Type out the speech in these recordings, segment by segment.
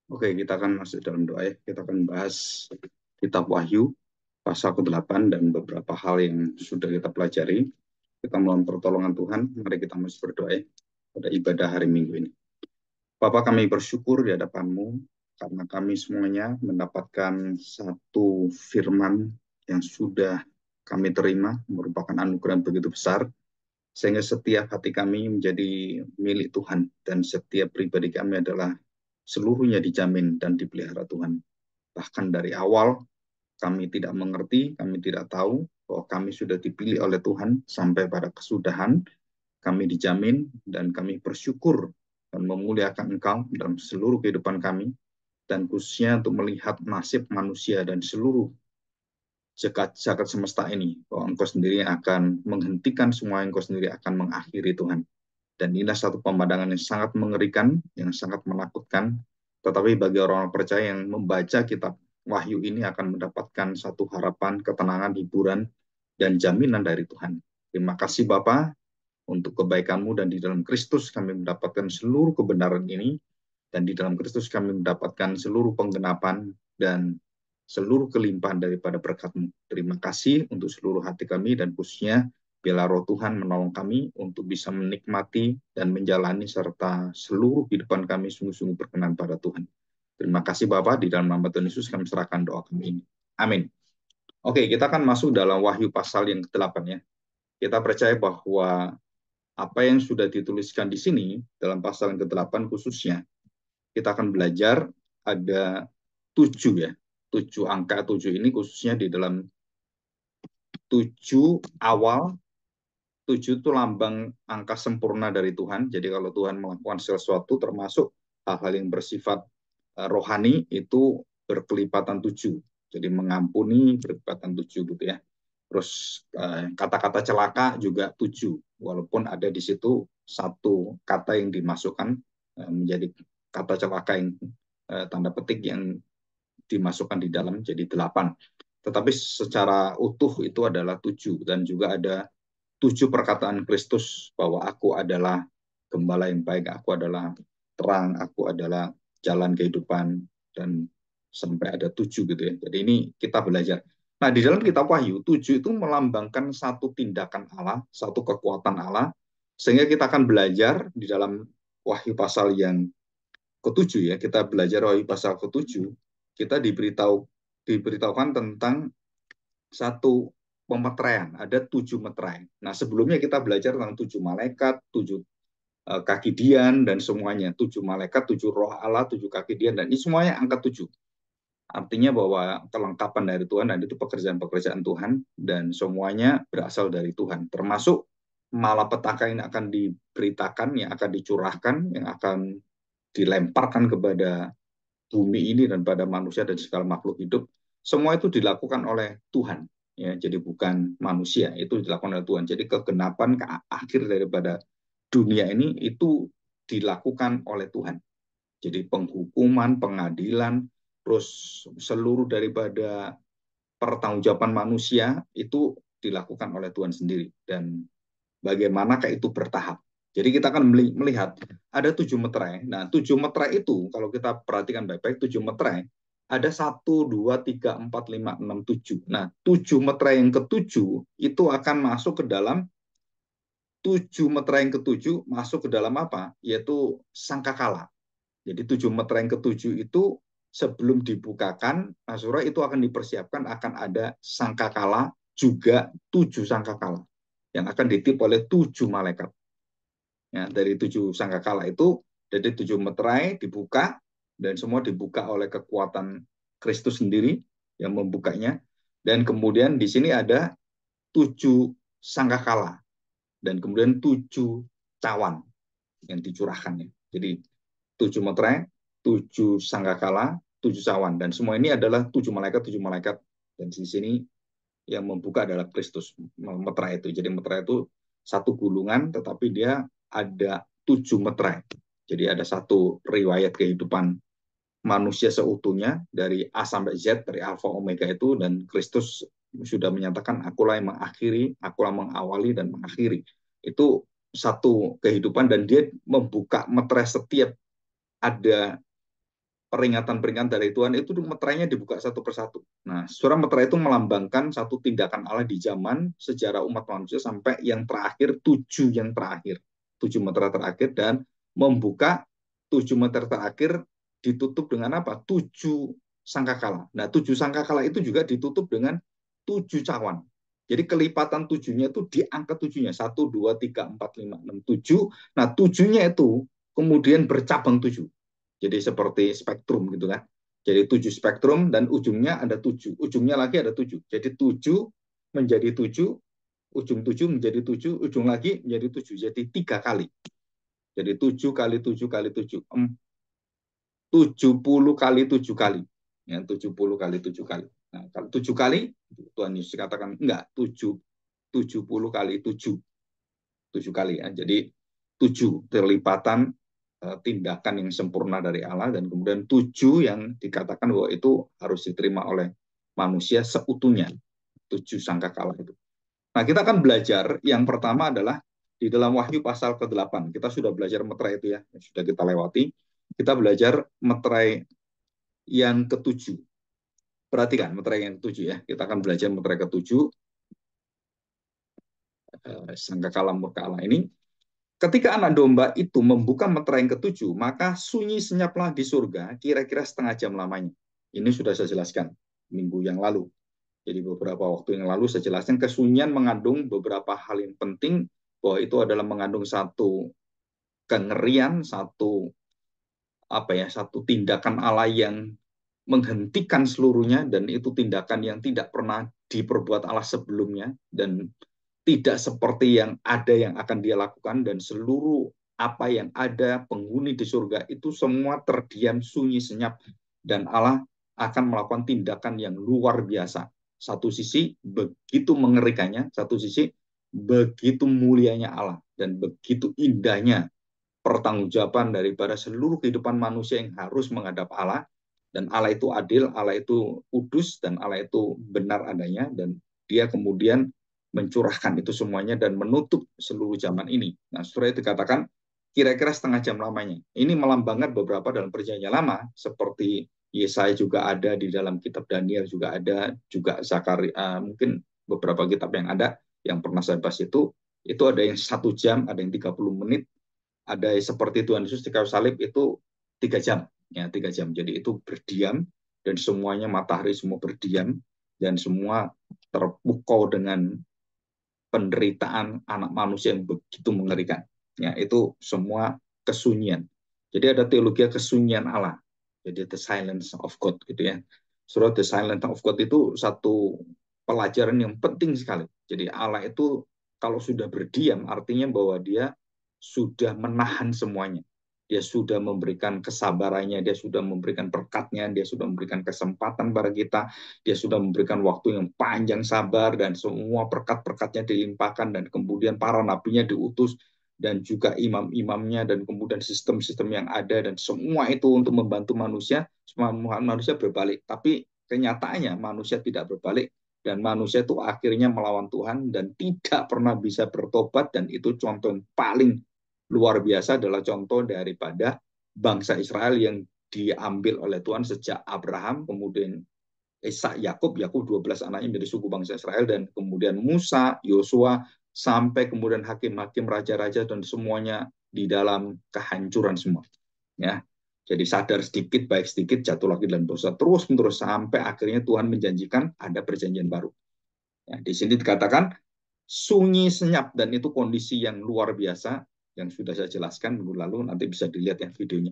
Oke, kita akan masuk dalam doa ya. Kita akan bahas kitab Wahyu, pasal ke-8 dan beberapa hal yang sudah kita pelajari. Kita mohon pertolongan Tuhan. Mari kita masuk berdoa ya pada ibadah hari Minggu ini. Bapa, kami bersyukur di hadapan-Mu karena kami semuanya mendapatkan satu firman yang sudah kami terima, merupakan anugerah yang begitu besar, sehingga setiap hati kami menjadi milik Tuhan, dan setiap pribadi kami adalah seluruhnya dijamin dan dipelihara Tuhan. Bahkan dari awal kami tidak mengerti, kami tidak tahu bahwa kami sudah dipilih oleh Tuhan sampai pada kesudahan, kami dijamin dan kami bersyukur dan memuliakan Engkau dalam seluruh kehidupan kami, dan khususnya untuk melihat nasib manusia dan seluruh jagat semesta ini, bahwa Engkau sendiri akan menghentikan semua, yang Engkau sendiri akan mengakhiri Tuhan. Dan inilah satu pemandangan yang sangat mengerikan, yang sangat menakutkan. Tetapi bagi orang-orang percaya yang membaca kitab Wahyu ini akan mendapatkan satu harapan, ketenangan, hiburan, dan jaminan dari Tuhan. Terima kasih Bapa untuk kebaikan-Mu, dan di dalam Kristus kami mendapatkan seluruh kebenaran ini, dan di dalam Kristus kami mendapatkan seluruh penggenapan dan seluruh kelimpahan daripada berkat-Mu. Terima kasih untuk seluruh hati kami, dan khususnya biarlah Roh Tuhan menolong kami untuk bisa menikmati dan menjalani serta seluruh kehidupan kami sungguh-sungguh berkenan pada Tuhan. Terima kasih Bapak, di dalam nama Tuhan Yesus kami serahkan doa kami ini. Amin. Oke, kita akan masuk dalam Wahyu pasal yang ke-8 ya. Kita percaya bahwa apa yang sudah dituliskan di sini dalam pasal yang ke-8 khususnya, kita akan belajar ada 7 ya. 7 angka 7 ini khususnya di dalam 7 awal. 7 itu lambang angka sempurna dari Tuhan. Jadi kalau Tuhan melakukan sesuatu termasuk hal-hal yang bersifat rohani itu berkelipatan 7. Jadi mengampuni berkelipatan 7 gitu ya. Terus kata-kata celaka juga 7. Walaupun ada di situ satu kata yang dimasukkan menjadi kata celaka yang tanda petik yang dimasukkan di dalam jadi 8. Tetapi secara utuh itu adalah 7. Dan juga ada 7 perkataan Kristus bahwa aku adalah gembala yang baik, aku adalah terang, aku adalah jalan kehidupan, dan sampai ada 7 gitu ya. Jadi ini kita belajar. Nah, di dalam kitab Wahyu, 7 itu melambangkan satu tindakan Allah, satu kekuatan Allah, sehingga kita akan belajar di dalam Wahyu pasal yang ke-7 ya, kita belajar Wahyu pasal ke-7, kita diberitahukan tentang satu pemeteraian, ada 7 meterai. Nah, sebelumnya kita belajar tentang 7 malaikat, 7 kaki dian, dan semuanya. 7 malaikat, 7 roh Allah, 7 kaki dian, dan ini semuanya angka 7. Artinya bahwa kelengkapan dari Tuhan, dan itu pekerjaan-pekerjaan Tuhan, dan semuanya berasal dari Tuhan. Termasuk malapetaka yang akan diberitakan, yang akan dicurahkan, yang akan dilemparkan kepada bumi ini dan pada manusia dan segala makhluk hidup, semua itu dilakukan oleh Tuhan. Ya, jadi bukan manusia, itu dilakukan oleh Tuhan. Jadi kegenapan ke akhir daripada dunia ini itu dilakukan oleh Tuhan. Jadi penghukuman, pengadilan, terus seluruh daripada pertanggungjawaban manusia itu dilakukan oleh Tuhan sendiri. Dan bagaimanakah itu bertahap. Jadi kita akan melihat ada 7 meterai. Nah, 7 meterai itu kalau kita perhatikan baik-baik, 7 meterai ada 1, 2, 3, 4, 5, 6, 7. Nah, 7 meterai yang ketujuh itu akan masuk ke dalam 7 meterai yang ketujuh masuk ke dalam apa? Yaitu sangkakala. Jadi 7 meterai yang ketujuh itu sebelum dibukakan Asura itu akan dipersiapkan, akan ada sangkakala, juga 7 sangkakala yang akan ditip oleh 7 malaikat. Ya, dari 7 sangkakala itu, dari 7 meterai dibuka, dan semua dibuka oleh kekuatan Kristus sendiri yang membukanya. Dan kemudian di sini ada 7 sangkakala, dan kemudian 7 cawan yang dicurahkan. Jadi 7 meterai, 7 sangkakala, 7 cawan, dan semua ini adalah 7 malaikat, 7 malaikat. Dan di sini yang membuka adalah Kristus, meterai itu. Jadi meterai itu satu gulungan, tetapi dia ada 7 meterai. Jadi ada satu riwayat kehidupan manusia seutuhnya dari A sampai Z, dari Alfa Omega itu, dan Kristus sudah menyatakan akulah yang mengakhiri, akulah mengawali dan mengakhiri. Itu satu kehidupan, dan dia membuka meterai setiap ada peringatan-peringatan dari Tuhan itu meterainya dibuka satu persatu. Nah, surah meterai itu melambangkan satu tindakan Allah di zaman sejarah umat manusia sampai yang terakhir, tujuh meterai terakhir, dan membuka tujuh meterai terakhir ditutup dengan apa? Tujuh sangkakala. Nah, tujuh sangkakala itu juga ditutup dengan tujuh cawan. Jadi kelipatan tujuhnya itu di angka tujuhnya. Satu, dua, tiga, empat, lima, enam, tujuh. Nah, tujuhnya itu kemudian bercabang tujuh. Jadi seperti spektrum gitu kan. Jadi tujuh spektrum dan ujungnya ada tujuh. Ujungnya lagi ada tujuh. Jadi tujuh menjadi tujuh, ujung tujuh menjadi tujuh, ujung lagi menjadi tujuh. Jadi tiga kali. Jadi tujuh kali tujuh kali tujuh. 70 kali 7 kali. Ya, 70 kali 7 kali. Nah, kalau 7 kali, Tuhan Yesus katakan, enggak, 70 kali 7. 7 kali ya. Jadi 7 terlipatan tindakan yang sempurna dari Allah, dan kemudian 7 yang dikatakan bahwa itu harus diterima oleh manusia seutuhnya. 7 sangkakala itu. Nah, kita akan belajar yang pertama adalah di dalam Wahyu pasal ke-8. Kita sudah belajar meterai itu ya, yang sudah kita lewati. Kita belajar meterai yang ketujuh. Perhatikan meterai yang ketujuh ya. Kita akan belajar meterai ketujuh, sangkakala murka Allah ini. Ketika anak domba itu membuka meterai yang ketujuh, maka sunyi senyaplah di surga kira-kira setengah jam lamanya. Ini sudah saya jelaskan minggu yang lalu. Jadi beberapa waktu yang lalu saya jelaskan kesunyian mengandung beberapa hal yang penting, bahwa itu adalah mengandung satu kengerian, satu tindakan Allah yang menghentikan seluruhnya, dan itu tindakan yang tidak pernah diperbuat Allah sebelumnya, dan tidak seperti yang akan dia lakukan, dan seluruh apa yang ada penghuni di surga itu semua terdiam sunyi senyap, dan Allah akan melakukan tindakan yang luar biasa. Satu sisi begitu mengerikannya, satu sisi begitu mulianya Allah dan begitu indahnya pertanggungjawaban daripada seluruh kehidupan manusia yang harus menghadap Allah. Dan Allah itu adil, Allah itu kudus, dan Allah itu benar adanya, dan dia kemudian mencurahkan itu semuanya dan menutup seluruh zaman ini. Nah, surah itu dikatakan kira-kira setengah jam lamanya. Ini melambangkan beberapa dalam perjanjian lama, seperti Yesaya juga ada di dalam kitab Daniel, juga ada, juga Zakaria, mungkin beberapa kitab yang ada yang pernah saya bahas itu ada yang 1 jam, ada yang 30 menit, ada seperti Tuhan Yesus di kayu salib itu 3 jam, ya 3 jam. Jadi itu berdiam, dan semuanya matahari semua berdiam, dan semua terpukau dengan penderitaan anak manusia yang begitu mengerikan. Ya, itu semua kesunyian. Jadi ada teologi kesunyian Allah. Jadi the silence of God gitu ya. Surah the silence of God itu satu pelajaran yang penting sekali. Jadi Allah itu kalau sudah berdiam artinya bahwa dia sudah menahan semuanya. Dia sudah memberikan kesabarannya, dia sudah memberikan berkatnya, dia sudah memberikan kesempatan pada kita, dia sudah memberikan waktu yang panjang sabar, dan semua berkat-berkatnya dilimpahkan, dan kemudian para nabinya diutus, dan juga imam-imamnya, dan kemudian sistem-sistem yang ada, dan semua itu untuk membantu manusia, semua manusia berbalik. Tapi kenyataannya manusia tidak berbalik, dan manusia itu akhirnya melawan Tuhan dan tidak pernah bisa bertobat, dan itu contoh yang paling luar biasa adalah contoh daripada bangsa Israel yang diambil oleh Tuhan sejak Abraham, kemudian Ishak, Yakub 12 anaknya menjadi suku bangsa Israel, dan kemudian Musa, Yosua, sampai kemudian hakim-hakim, raja-raja, dan semuanya di dalam kehancuran semua. Ya, jadi sadar sedikit, baik sedikit, jatuh lagi dalam dosa, terus-menerus sampai akhirnya Tuhan menjanjikan ada perjanjian baru. Ya, di sini dikatakan sunyi senyap, dan itu kondisi yang luar biasa yang sudah saya jelaskan minggu lalu, nanti bisa dilihat yang videonya.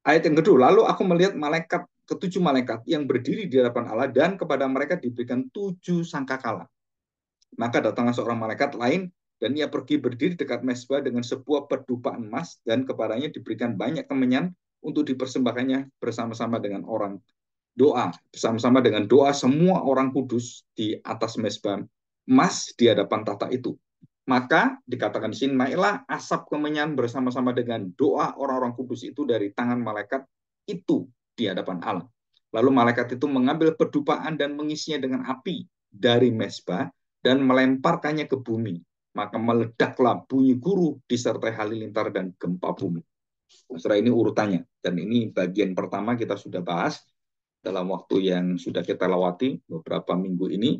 Ayat yang kedua, lalu aku melihat malaikat, ketujuh malaikat yang berdiri di hadapan Allah, dan kepada mereka diberikan 7 sangkakala. Maka datanglah seorang malaikat lain, dan ia pergi berdiri dekat mezbah dengan sebuah pedupa emas, dan kepadanya diberikan banyak kemenyan untuk dipersembahkannya bersama-sama dengan orang doa, bersama-sama dengan doa semua orang kudus di atas mezbah emas di hadapan tahta itu. Maka dikatakan di sini, naiklah asap kemenyan bersama-sama dengan doa orang-orang kudus itu dari tangan malaikat itu di hadapan Allah. Lalu malaikat itu mengambil pedupaan dan mengisinya dengan api dari mezbah dan melemparkannya ke bumi. Maka meledaklah bunyi guru disertai halilintar dan gempa bumi. Saudara, ini urutannya. Dan ini bagian pertama kita sudah bahas dalam waktu yang sudah kita lewati beberapa minggu ini.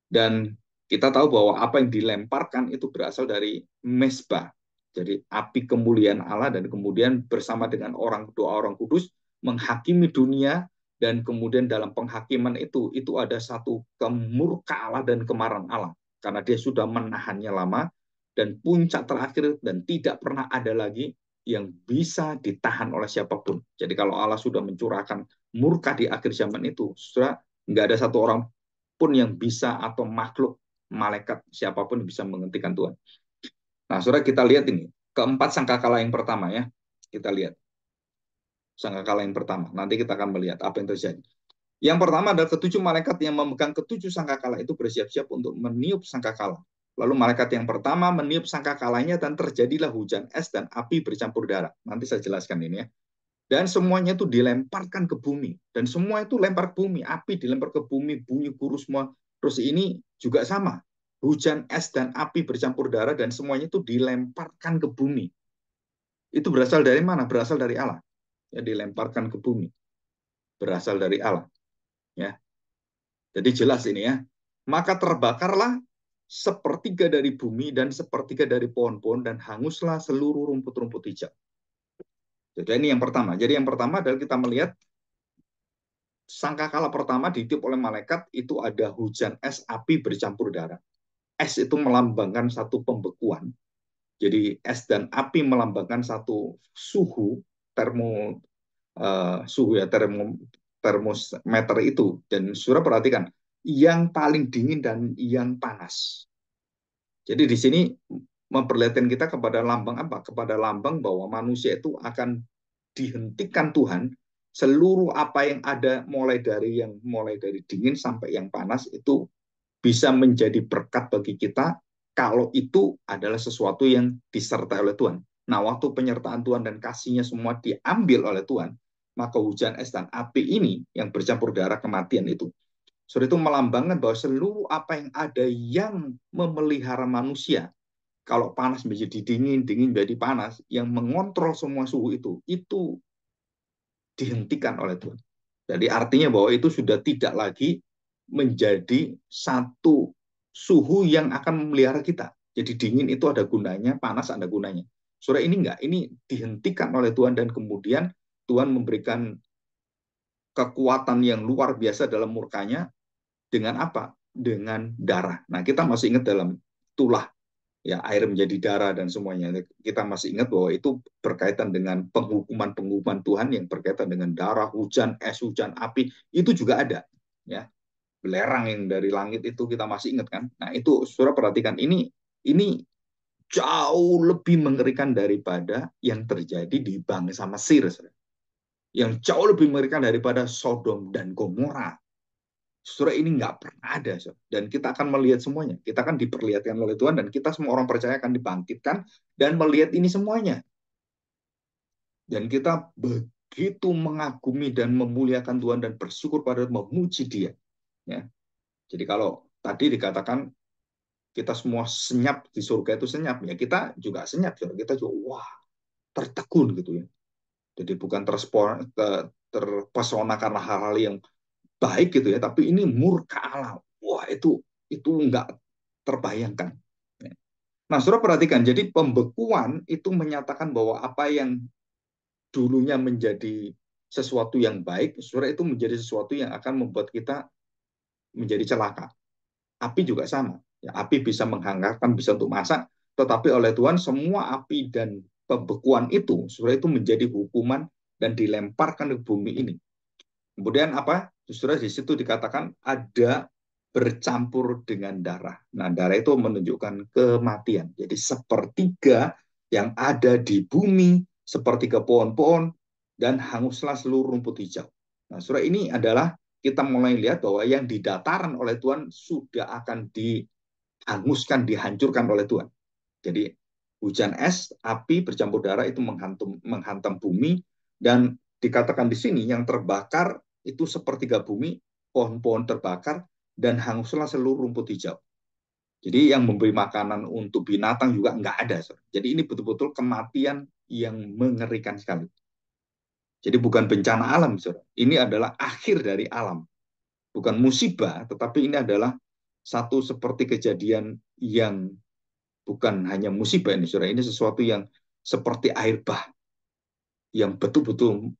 Dan kita tahu bahwa apa yang dilemparkan itu berasal dari mesbah. Jadi api kemuliaan Allah, dan kemudian bersama dengan doa orang kudus menghakimi dunia, dan kemudian dalam penghakiman itu ada satu kemurka Allah dan kemarahan Allah karena dia sudah menahannya lama, dan puncak terakhir dan tidak pernah ada lagi yang bisa ditahan oleh siapapun. Jadi kalau Allah sudah mencurahkan murka di akhir zaman itu, sudah nggak ada satu orang pun yang bisa, atau makhluk malaikat siapapun yang bisa menghentikan Tuhan. Nah, saudara, kita lihat ini keempat sangkakala yang pertama ya. Kita lihat sangkakala yang pertama. Nanti kita akan melihat apa yang terjadi. Yang pertama adalah ketujuh malaikat yang memegang ketujuh sangkakala itu bersiap-siap untuk meniup sangkakala. Lalu malaikat yang pertama meniup sangkakalanya, dan terjadilah hujan es dan api bercampur darah. Nanti saya jelaskan ini ya. Dan semuanya itu dilemparkan ke bumi. Dan semua itu lempar ke bumi. Api dilempar ke bumi, bunyi guru semua. Terus ini juga sama. Hujan es dan api bercampur darah, dan semuanya itu dilemparkan ke bumi. Itu berasal dari mana? Berasal dari Allah. Ya, dilemparkan ke bumi. Berasal dari Allah. Ya. Jadi jelas ini ya. Maka terbakarlah sepertiga dari bumi dan sepertiga dari pohon-pohon, dan hanguslah seluruh rumput-rumput hijau. Jadi ini yang pertama. Jadi yang pertama adalah kita melihat sangkakala pertama ditiup oleh malaikat itu ada hujan es api bercampur darah. Es itu melambangkan satu pembekuan. Jadi es dan api melambangkan satu suhu suhu ya, termometer itu. Dan Saudara perhatikan yang paling dingin dan yang panas. Jadi di sini memperlihatkan kita kepada lambang apa? Kepada lambang bahwa manusia itu akan dihentikan Tuhan, seluruh apa yang ada mulai dari dingin sampai yang panas itu bisa menjadi berkat bagi kita kalau itu adalah sesuatu yang disertai oleh Tuhan. Nah, waktu penyertaan Tuhan dan kasihnya semua diambil oleh Tuhan, maka hujan es dan api ini yang bercampur darah kematian itu, sudah itu melambangkan bahwa seluruh apa yang ada yang memelihara manusia, kalau panas menjadi dingin, dingin menjadi panas, yang mengontrol semua suhu itu dihentikan oleh Tuhan. Jadi artinya bahwa itu sudah tidak lagi menjadi satu suhu yang akan memelihara kita. Jadi dingin itu ada gunanya, panas ada gunanya. Saudara, ini enggak, ini dihentikan oleh Tuhan, dan kemudian Tuhan memberikan kekuatan yang luar biasa dalam murkanya dengan apa? Dengan darah. Nah, kita masih ingat dalam tulah ya, air menjadi darah dan semuanya. Kita masih ingat bahwa itu berkaitan dengan penghukuman-penghukuman Tuhan yang berkaitan dengan darah, hujan es, hujan api, itu juga ada. Ya, belerang yang dari langit itu kita masih ingat kan? Nah, itu Saudara perhatikan, ini jauh lebih mengerikan daripada yang terjadi di bangsa Mesir, Saudara. Yang jauh lebih mengerikan daripada Sodom dan Gomora. Saudara, ini nggak pernah ada. Saudara. Dan kita akan melihat semuanya. Kita akan diperlihatkan oleh Tuhan, dan kita semua orang percaya akan dibangkitkan dan melihat ini semuanya. Dan kita begitu mengagumi dan memuliakan Tuhan dan bersyukur pada memuji Dia. Ya. Jadi kalau tadi dikatakan kita semua senyap di surga itu senyap, ya kita juga senyap. Saudara. Kita juga wah, tertegun gitu ya. Jadi bukan terpesona karena hal-hal yang baik gitu ya, tapi ini murka Allah. Wah, itu nggak terbayangkan. Nah, Saudara perhatikan, jadi pembekuan itu menyatakan bahwa apa yang dulunya menjadi sesuatu yang baik, Saudara, itu menjadi sesuatu yang akan membuat kita menjadi celaka. Api juga sama. Ya, api bisa menghangatkan, bisa untuk masak, tetapi oleh Tuhan semua api dan pembekuan itu, Saudara, itu menjadi hukuman dan dilemparkan ke bumi ini. Kemudian apa? Justru di situ dikatakan ada bercampur dengan darah. Nah, darah itu menunjukkan kematian. Jadi sepertiga yang ada di bumi, sepertiga pohon-pohon, dan hanguslah seluruh rumput hijau. Nah, surah ini adalah kita mulai lihat bahwa yang di dataran oleh Tuhan sudah akan dihanguskan, dihancurkan oleh Tuhan. Jadi hujan es, api bercampur darah itu menghantam bumi, dan dikatakan di sini yang terbakar itu sepertiga bumi, pohon-pohon terbakar, dan hanguslah seluruh rumput hijau. Jadi yang memberi makanan untuk binatang juga nggak ada. Jadi ini betul-betul kematian yang mengerikan sekali. Jadi bukan bencana alam, saudara. Ini adalah akhir dari alam. Bukan musibah, tetapi ini adalah satu seperti kejadian yang bukan hanya musibah ini, saudara. Ini sesuatu yang seperti air bah, yang betul-betul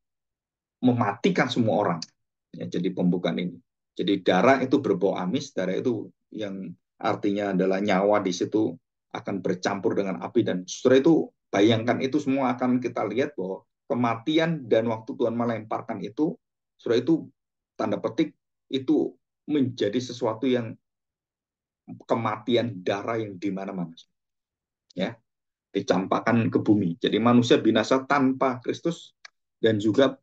mematikan semua orang. Ya, jadi pembukaan ini. Jadi darah itu berbau amis, darah itu yang artinya adalah nyawa di situ akan bercampur dengan api, dan saudara itu bayangkan itu semua akan kita lihat bahwa kematian dan waktu Tuhan melemparkan itu, saudara itu tanda petik itu menjadi sesuatu yang kematian darah yang di mana-mana, ya, dicampakkan ke bumi. Jadi manusia binasa tanpa Kristus, dan juga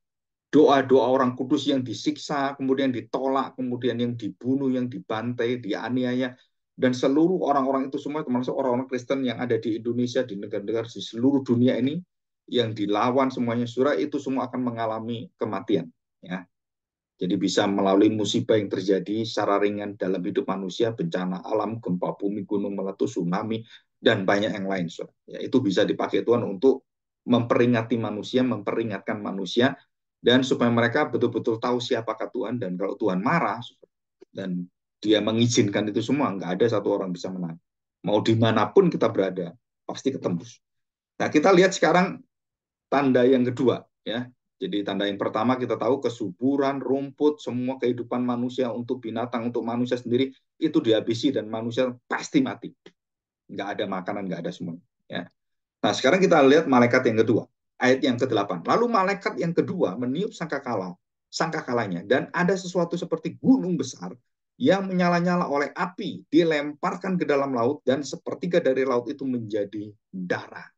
doa-doa orang kudus yang disiksa, kemudian ditolak, kemudian yang dibunuh, yang dibantai, dianiaya, dan seluruh orang-orang itu semua, termasuk orang-orang Kristen yang ada di Indonesia, di negara-negara di seluruh dunia ini, yang dilawan semuanya, surah itu semua akan mengalami kematian. Ya. Jadi bisa melalui musibah yang terjadi secara ringan dalam hidup manusia, bencana alam, gempa bumi, gunung meletus, tsunami, dan banyak yang lain. Ya, itu bisa dipakai Tuhan untuk memperingati manusia, memperingatkan manusia, dan supaya mereka betul-betul tahu siapakah Tuhan, dan kalau Tuhan marah, dan dia mengizinkan itu semua, nggak ada satu orang bisa menang. Mau dimanapun kita berada, pasti ketembus. Nah, kita lihat sekarang tanda yang kedua, ya. Jadi tanda yang pertama kita tahu kesuburan, rumput, semua kehidupan manusia untuk binatang, untuk manusia sendiri itu dihabisi dan manusia pasti mati. Nggak ada makanan, nggak ada semuanya. Ya. Nah sekarang kita lihat malaikat yang kedua, ayat yang ke-8. Lalu malaikat yang kedua meniup sangkakalanya, dan ada sesuatu seperti gunung besar yang menyala-nyala oleh api, dilemparkan ke dalam laut, dan sepertiga dari laut itu menjadi darah.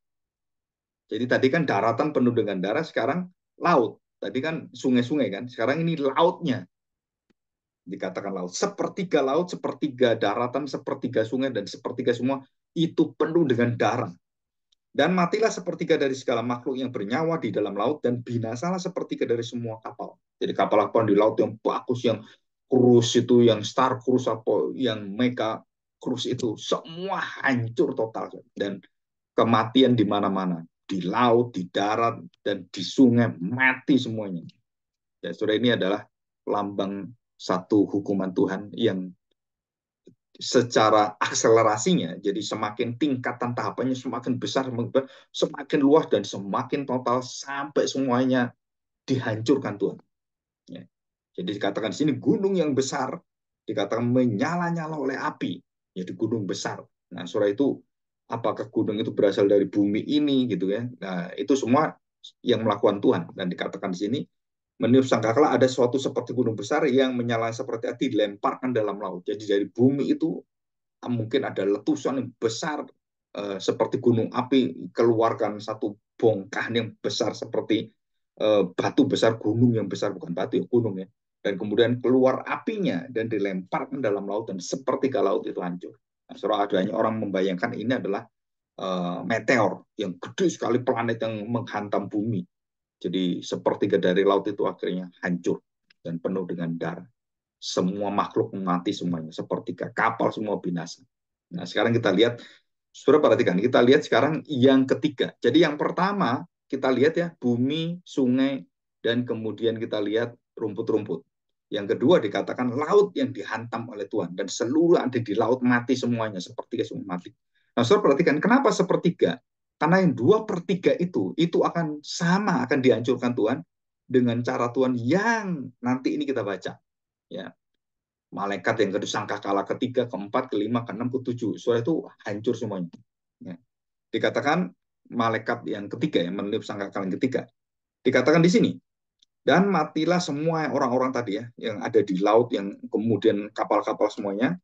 Jadi tadi kan daratan penuh dengan darah, sekarang laut. Tadi kan sungai-sungai kan, sekarang ini lautnya dikatakan laut. Sepertiga, sepertiga daratan, sepertiga sungai, dan sepertiga semua itu penuh dengan darah. Dan matilah sepertiga dari segala makhluk yang bernyawa di dalam laut, dan binasalah sepertiga dari semua kapal. Jadi kapal-kapal di laut yang bagus, yang cruise itu, yang star cruise, apa, yang mega cruise itu, semua hancur total. Dan kematian di mana-mana, di laut, di darat, dan di sungai, mati semuanya. Ya, saudara, ini adalah lambang satu hukuman Tuhan yang secara akselerasinya, jadi semakin tingkatan tahapannya semakin besar, semakin luas, dan semakin total sampai semuanya dihancurkan Tuhan. Ya. Jadi dikatakan di sini gunung yang besar, dikatakan menyala-nyala oleh api, jadi gunung besar. Nah, surah itu apakah gunung itu berasal dari bumi ini gitu ya? Nah, itu semua yang melakukan Tuhan, dan dikatakan di sini meniup sangkakala ada suatu seperti gunung besar yang menyala seperti api dilemparkan dalam laut. Jadi dari bumi itu mungkin ada letusan yang besar seperti gunung api, keluarkan satu bongkahan yang besar seperti batu besar, gunung yang besar, bukan batu ya, gunung ya, dan kemudian keluar apinya dan dilemparkan dalam laut, dan sepertiga laut itu hancur. Nah, surah adanya orang membayangkan ini adalah meteor yang gede sekali, planet yang menghantam bumi. Jadi sepertiga dari laut itu akhirnya hancur dan penuh dengan darah. Semua makhluk mati semuanya, sepertiga kapal semua binasa. Nah sekarang kita lihat, saudara perhatikan, kita lihat sekarang yang ketiga. Jadi yang pertama kita lihat ya, bumi, sungai, dan kemudian kita lihat rumput-rumput. Yang kedua dikatakan laut yang dihantam oleh Tuhan, dan seluruh ada di laut mati semuanya, sepertiga semua mati. Nah saudara perhatikan, kenapa sepertiga? Karena yang 2/3 itu akan sama, akan dihancurkan Tuhan dengan cara Tuhan yang nanti ini kita baca. Ya, malaikat yang kedua, sangkakala ketiga, keempat, kelima, keenam, ketujuh, surah itu hancur semuanya. Ya. Dikatakan malaikat yang ketiga yang meniup sangkakala yang ketiga. Dikatakan di sini, dan matilah semua orang-orang tadi ya, yang ada di laut, yang kemudian kapal-kapal semuanya.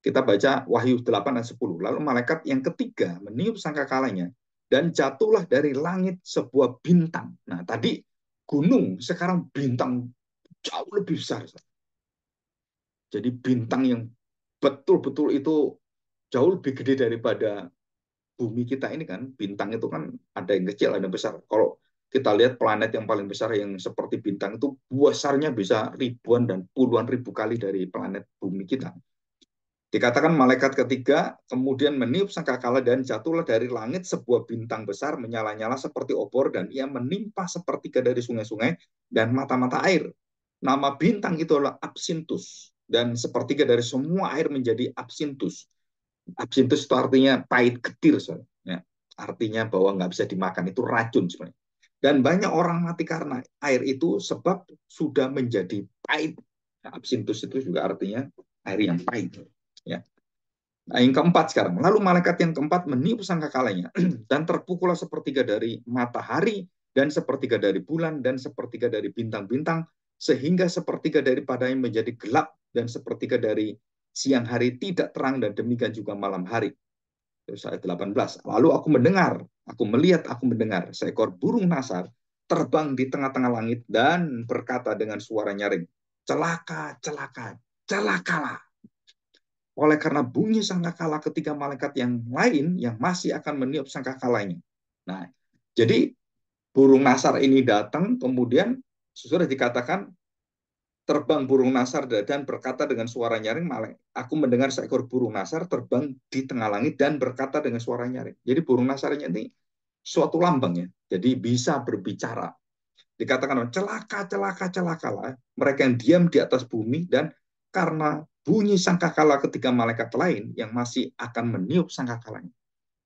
Kita baca Wahyu 8 dan 10. Lalu malaikat yang ketiga meniup sangkakalanya, dan jatuhlah dari langit sebuah bintang. Nah, tadi gunung, sekarang bintang jauh lebih besar. Jadi bintang yang betul-betul itu jauh lebih gede daripada bumi kita ini kan. Bintang itu kan ada yang kecil, ada yang besar. Kalau kita lihat planet yang paling besar yang seperti bintang itu besarnya bisa ribuan dan puluhan ribu kali dari planet bumi kita. Dikatakan malaikat ketiga kemudian meniup sangkakala dan jatuhlah dari langit sebuah bintang besar menyala-nyala seperti obor dan ia menimpa sepertiga dari sungai-sungai dan mata-mata air. Nama bintang itu adalah Absintus dan sepertiga dari semua air menjadi Absintus. Absintus itu artinya pahit getir, ya. Artinya bahwa nggak bisa dimakan, itu racun sebenarnya. Dan banyak orang mati karena air itu sebab sudah menjadi pahit. Nah, absintus itu juga artinya air yang pahit. Ya. Nah, yang keempat sekarang. Lalu malaikat yang keempat meniup sangkakalanya dan terpukullah sepertiga dari matahari dan sepertiga dari bulan dan sepertiga dari bintang-bintang sehingga sepertiga daripadanya menjadi gelap dan sepertiga dari siang hari tidak terang dan demikian juga malam hari. Terus ayat 18. Lalu aku melihat, aku mendengar seekor burung nasar terbang di tengah-tengah langit dan berkata dengan suara nyaring, celaka, celaka, celakalah. Oleh karena bunyi sangkakala ketika malaikat yang lain yang masih akan meniup sangkakalanya. Nah, jadi burung nasar ini datang, kemudian sudah dikatakan terbang burung nasar dan berkata dengan suara nyaring, aku mendengar seekor burung nasar terbang di tengah langit dan berkata dengan suara nyaring. Jadi burung nasarnya ini suatu lambang ya, jadi bisa berbicara. Dikatakan celaka, celaka, celakalah mereka yang diam di atas bumi dan karena bunyi sangkakala ketiga malaikat lain yang masih akan meniup sangkakalanya.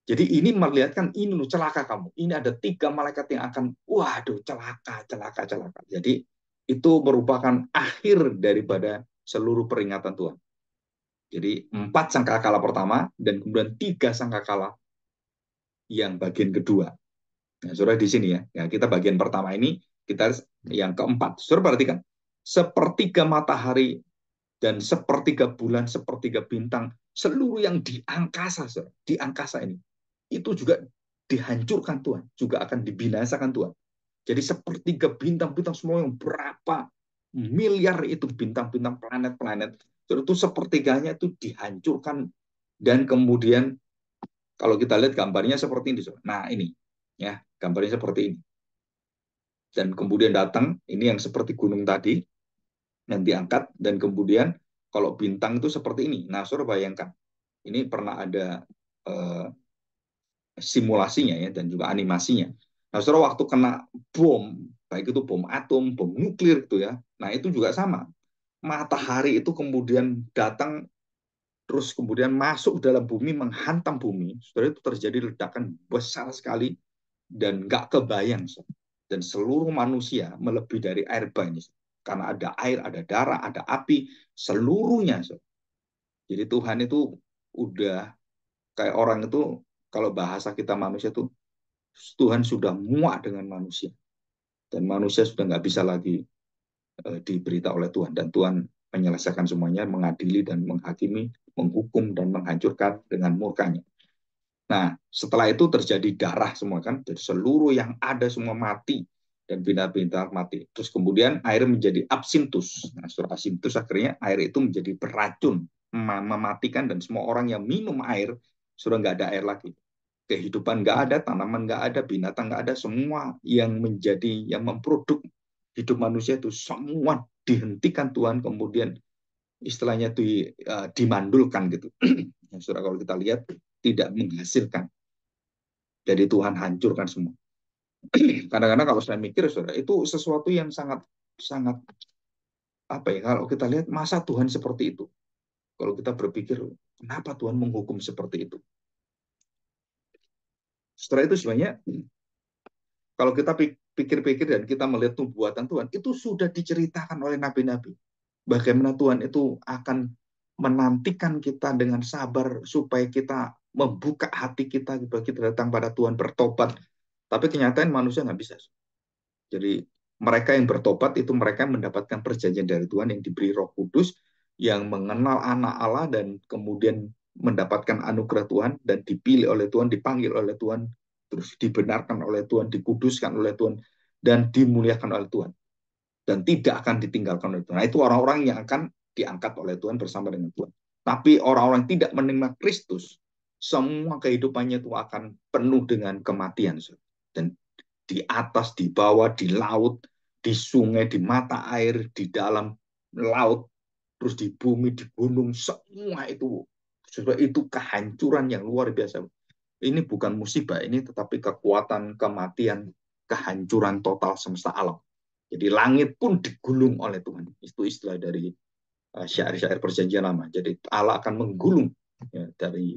Jadi ini melihatkan ini loh celaka kamu. Ini ada tiga malaikat yang akan, waduh celaka, celaka, celaka. Jadi itu merupakan akhir daripada seluruh peringatan Tuhan. Jadi 4 sangkakala pertama dan kemudian 3 sangkakala yang bagian kedua. Nah, saudara di sini ya. Ya, kita bagian pertama ini kita yang keempat. Saudara perhatikan, sepertiga matahari dan sepertiga bulan, sepertiga bintang, seluruh yang di angkasa, saudara, di angkasa ini itu juga dihancurkan Tuhan, juga akan dibinasakan Tuhan. Jadi sepertiga bintang-bintang semua yang berapa miliar itu bintang-bintang planet-planet, itu sepertiganya itu dihancurkan dan kemudian kalau kita lihat gambarnya seperti ini. Nah ini, ya gambarnya seperti ini. Dan kemudian datang ini yang seperti gunung tadi yang diangkat dan kemudian kalau bintang itu seperti ini. Nah, saudara bayangkan ini pernah ada eh, simulasinya ya dan juga animasinya. Nah, saudara waktu kena bom, baik itu bom atom, bom nuklir gitu ya. Nah, itu juga sama. Matahari itu kemudian datang terus kemudian masuk dalam bumi, menghantam bumi. Saudara itu terjadi ledakan besar sekali dan nggak kebayang. Saudara. Dan seluruh manusia melebihi dari air bah ini. Karena ada air, ada darah, ada api, seluruhnya. Saudara. Jadi Tuhan itu udah kayak orang itu kalau bahasa kita manusia itu Tuhan sudah muak dengan manusia dan manusia sudah nggak bisa lagi diberita oleh Tuhan dan Tuhan menyelesaikan semuanya, mengadili dan menghakimi, menghukum dan menghancurkan dengan murkanya. Nah, setelah itu terjadi darah semua kan, jadi seluruh yang ada semua mati dan bintang-bintang mati. Terus kemudian air menjadi absintus. Nah, setelah absintus akhirnya air itu menjadi beracun, mematikan dan semua orang yang minum air sudah nggak ada air lagi. Kehidupan nggak ada, tanaman nggak ada, binatang nggak ada, semua yang menjadi yang memproduk hidup manusia itu semua dihentikan Tuhan kemudian istilahnya dimandulkan gitu. Saudara kalau kita lihat tidak menghasilkan. Jadi Tuhan hancurkan semua. Kadang-kadang kalau saya mikir, saudara, itu sesuatu yang sangat sangat apa ya? Kalau kita lihat masa Tuhan seperti itu. Kalau kita berpikir, kenapa Tuhan menghukum seperti itu? Setelah itu sebenarnya kalau kita pikir-pikir dan kita melihat buatan Tuhan, itu sudah diceritakan oleh nabi-nabi. Bagaimana Tuhan itu akan menantikan kita dengan sabar supaya kita membuka hati kita, kita datang pada Tuhan bertobat. Tapi kenyataan manusia nggak bisa. Jadi mereka yang bertobat itu mereka yang mendapatkan perjanjian dari Tuhan yang diberi Roh Kudus, yang mengenal anak Allah dan kemudian mendapatkan anugerah Tuhan dan dipilih oleh Tuhan, dipanggil oleh Tuhan, terus dibenarkan oleh Tuhan, dikuduskan oleh Tuhan, dan dimuliakan oleh Tuhan. Dan tidak akan ditinggalkan oleh Tuhan. Nah, itu orang-orang yang akan diangkat oleh Tuhan bersama dengan Tuhan. Tapi orang-orang yang tidak menerima Kristus, semua kehidupannya itu akan penuh dengan kematian. Dan di atas, di bawah, di laut, di sungai, di mata air, di dalam laut, terus di bumi, di gunung, semua itu Saudara, itu kehancuran yang luar biasa. Ini bukan musibah, ini tetapi kekuatan, kematian, kehancuran total semesta alam. Jadi langit pun digulung oleh Tuhan. Itu istilah dari syair-syair perjanjian lama. Jadi Allah akan menggulung, ya, dari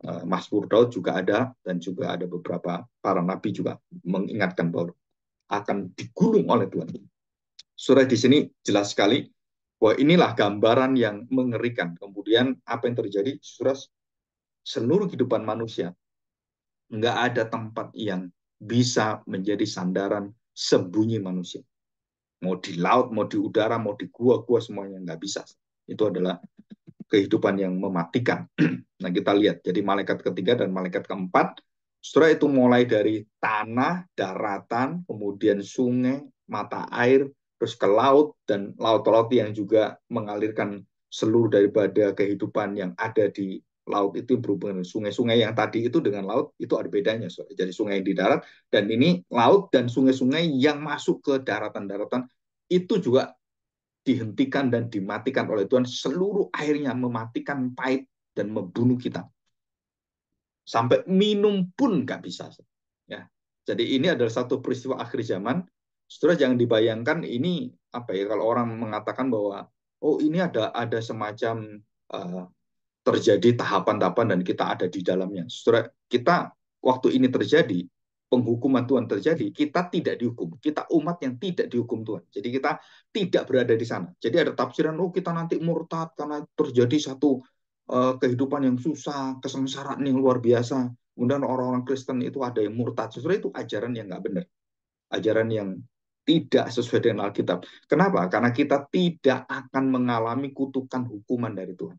Mazmur Daud juga ada, dan juga ada beberapa para nabi juga mengingatkan bahwa akan digulung oleh Tuhan. Surah di sini jelas sekali bahwa inilah gambaran yang mengerikan. Kemudian apa yang terjadi? Surah, seluruh kehidupan manusia nggak ada tempat yang bisa menjadi sandaran sembunyi manusia. Mau di laut, mau di udara, mau di gua-gua, semuanya nggak bisa. Itu adalah kehidupan yang mematikan. Nah, kita lihat. Jadi malaikat ketiga dan malaikat keempat, setelah itu mulai dari tanah, daratan, kemudian sungai, mata air, terus ke laut, dan laut-laut yang juga mengalirkan seluruh daripada kehidupan yang ada di laut itu berhubungan dengan sungai-sungai yang tadi itu dengan laut itu ada bedanya. Jadi sungai yang di darat, dan ini laut dan sungai-sungai yang masuk ke daratan-daratan itu juga dihentikan dan dimatikan oleh Tuhan. Seluruh airnya mematikan, pahit, dan membunuh kita. Sampai minum pun nggak bisa. Ya. Jadi ini adalah satu peristiwa akhir zaman. Setelah jangan dibayangkan ini apa ya, kalau orang mengatakan bahwa oh ini ada semacam uh, terjadi tahapan-tahapan dan kita ada di dalamnya. Setelah kita waktu ini terjadi, penghukuman Tuhan terjadi, kita tidak dihukum. Kita umat yang tidak dihukum Tuhan. Jadi kita tidak berada di sana. Jadi ada tafsiran, oh kita nanti murtad karena terjadi satu kehidupan yang susah, kesengsaraan yang luar biasa. Kemudian orang-orang Kristen itu ada yang murtad. Sebenarnya itu ajaran yang nggak benar. Ajaran yang tidak sesuai dengan Alkitab. Kenapa? Karena kita tidak akan mengalami kutukan hukuman dari Tuhan.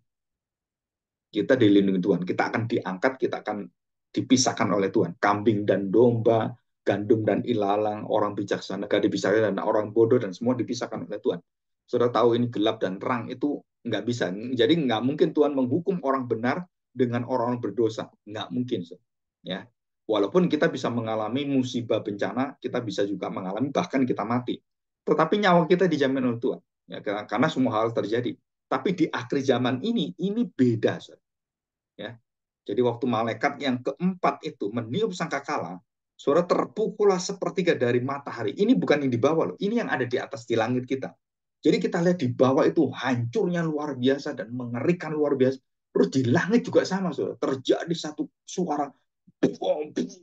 Kita dilindungi Tuhan. Kita akan diangkat, kita akan dipisahkan oleh Tuhan. Kambing dan domba, gandum dan ilalang, orang bijaksana, gak dipisahkan, dan orang bodoh, dan semua dipisahkan oleh Tuhan. Sudah tahu ini gelap dan terang, itu nggak bisa. Jadi nggak mungkin Tuhan menghukum orang benar dengan orang berdosa. Nggak mungkin. Ya. Walaupun kita bisa mengalami musibah bencana, kita bisa juga mengalami bahkan kita mati. Tetapi nyawa kita dijamin oleh Tuhan. Ya, karena semua hal terjadi. Tapi di akhir zaman ini beda. Ya. Jadi waktu malaikat yang keempat itu meniup sangkakala, suara terpukullah sepertiga dari matahari. Ini bukan yang di bawah loh, ini yang ada di atas di langit kita. Jadi kita lihat di bawah itu hancurnya luar biasa dan mengerikan luar biasa. Terus di langit juga sama, saudara. Terjadi satu suara,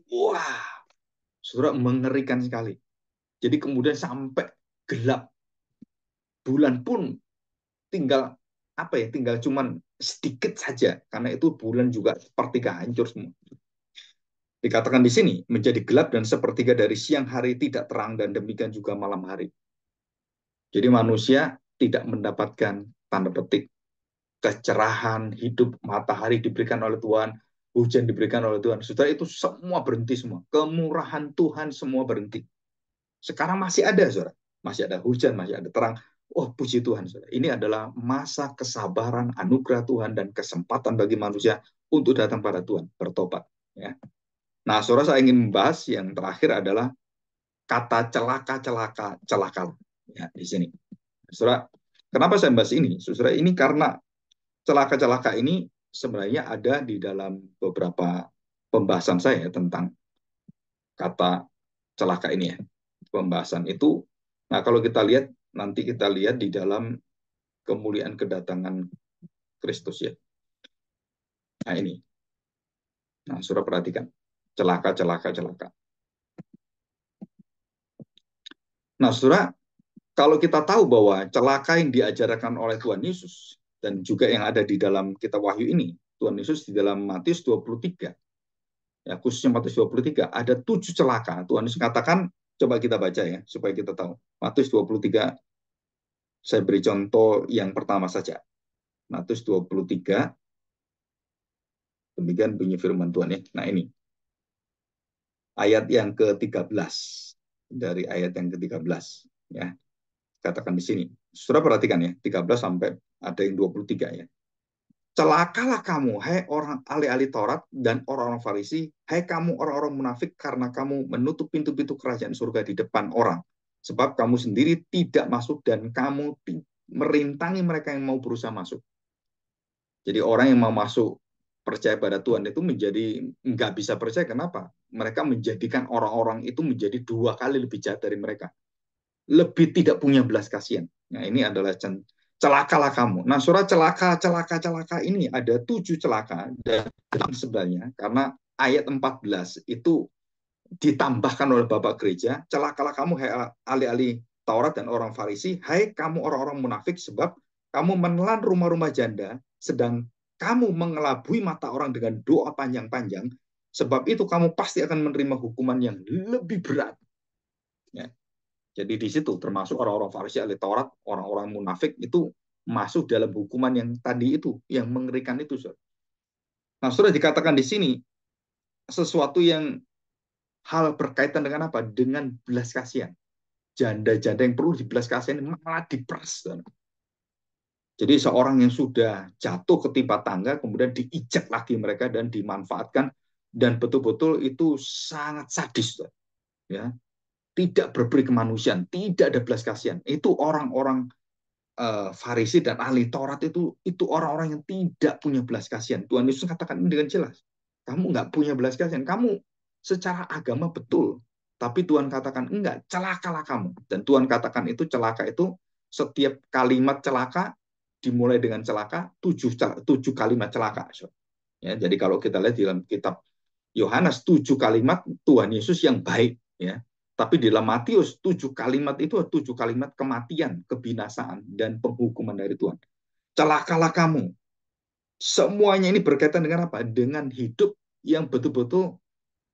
wah, saudara, mengerikan sekali. Jadi kemudian sampai gelap, bulan pun tinggal apa ya, tinggal cuman sedikit saja, karena itu bulan juga sepertiga hancur semua. Dikatakan di sini menjadi gelap dan sepertiga dari siang hari tidak terang, dan demikian juga malam hari. Jadi manusia tidak mendapatkan tanda petik kecerahan hidup. Matahari diberikan oleh Tuhan, hujan diberikan oleh Tuhan. Setelah itu semua berhenti semua. Kemurahan Tuhan semua berhenti. Sekarang masih ada, saudara. Masih ada hujan, masih ada terang. Oh, puji Tuhan, saudara. Ini adalah masa kesabaran, anugerah Tuhan, dan kesempatan bagi manusia untuk datang pada Tuhan, bertobat. Ya. Nah, saudara, saya ingin membahas yang terakhir adalah kata celaka-celaka, celaka. Ya, di sini. Saudara, kenapa saya membahas ini? Saudara, ini karena celaka-celaka ini sebenarnya ada di dalam beberapa pembahasan saya tentang kata celaka ini ya. Pembahasan itu, nah kalau kita lihat, nanti kita lihat di dalam kemuliaan kedatangan Kristus ya. Nah ini, nah saudara perhatikan, celaka, celaka, celaka. Nah saudara, kalau kita tahu bahwa celaka yang diajarkan oleh Tuhan Yesus dan juga yang ada di dalam kitab Wahyu ini, Tuhan Yesus di dalam Matius 23, ya khususnya Matius 23, ada 7 celaka. Tuhan Yesus katakan, coba kita baca ya, supaya kita tahu. Matius 23, saya beri contoh yang pertama saja. Matius 23, demikian bunyi firman Tuhan ya. Nah ini, ayat yang ke-13. Dari ayat yang ke-13. Ya, katakan di sini. Sudah perhatikan ya, 13 sampai ada yang 23 ya. Celakalah kamu, hai orang ahli-ahli Taurat dan orang-orang Farisi, hai kamu orang-orang munafik, karena kamu menutup pintu-pintu kerajaan surga di depan orang. Sebab kamu sendiri tidak masuk dan kamu merintangi mereka yang mau berusaha masuk. Jadi orang yang mau masuk percaya pada Tuhan itu menjadi nggak bisa percaya. Kenapa? Mereka menjadikan orang-orang itu menjadi 2 kali lebih jahat dari mereka. Lebih tidak punya belas kasihan. Nah, ini adalah celakalah kamu. Nah, surah celaka ini ada 7 celaka dan sebenarnya karena ayat 14 itu ditambahkan oleh Bapak Gereja, celakalah kamu hai ahli-ahli Taurat dan orang Farisi, hai kamu orang-orang munafik sebab kamu menelan rumah-rumah janda, sedang kamu mengelabui mata orang dengan doa panjang-panjang, sebab itu kamu pasti akan menerima hukuman yang lebih berat. Ya. Jadi di situ termasuk orang-orang Farisi, ahli Taurat, orang-orang munafik itu masuk dalam hukuman yang tadi itu, yang mengerikan itu. Nah, sudah dikatakan di sini sesuatu yang hal berkaitan dengan apa? Dengan belas kasihan. Janda-janda yang perlu dibelas kasihan malah diperas. Jadi seorang yang sudah jatuh ketimpa tangga, kemudian diijak lagi mereka dan dimanfaatkan, dan betul-betul itu sangat sadis. Ya. Tidak berberi kemanusiaan, tidak ada belas kasihan. Itu orang-orang Farisi dan ahli Taurat itu orang-orang yang tidak punya belas kasihan. Tuhan Yesus katakan ini dengan jelas. Kamu nggak punya belas kasihan. Kamu secara agama betul, tapi Tuhan katakan enggak, celakalah kamu. Dan Tuhan katakan itu celaka itu setiap kalimat celaka dimulai dengan celaka, 7 kalimat celaka. Ya, jadi kalau kita lihat di dalam kitab Yohanes 7 kalimat Tuhan Yesus yang baik, ya. Tapi di dalam Matius 7 kalimat itu 7 kalimat kematian, kebinasaan, dan penghukuman dari Tuhan. Celakalah kamu. Semuanya ini berkaitan dengan apa? Dengan hidup yang betul-betul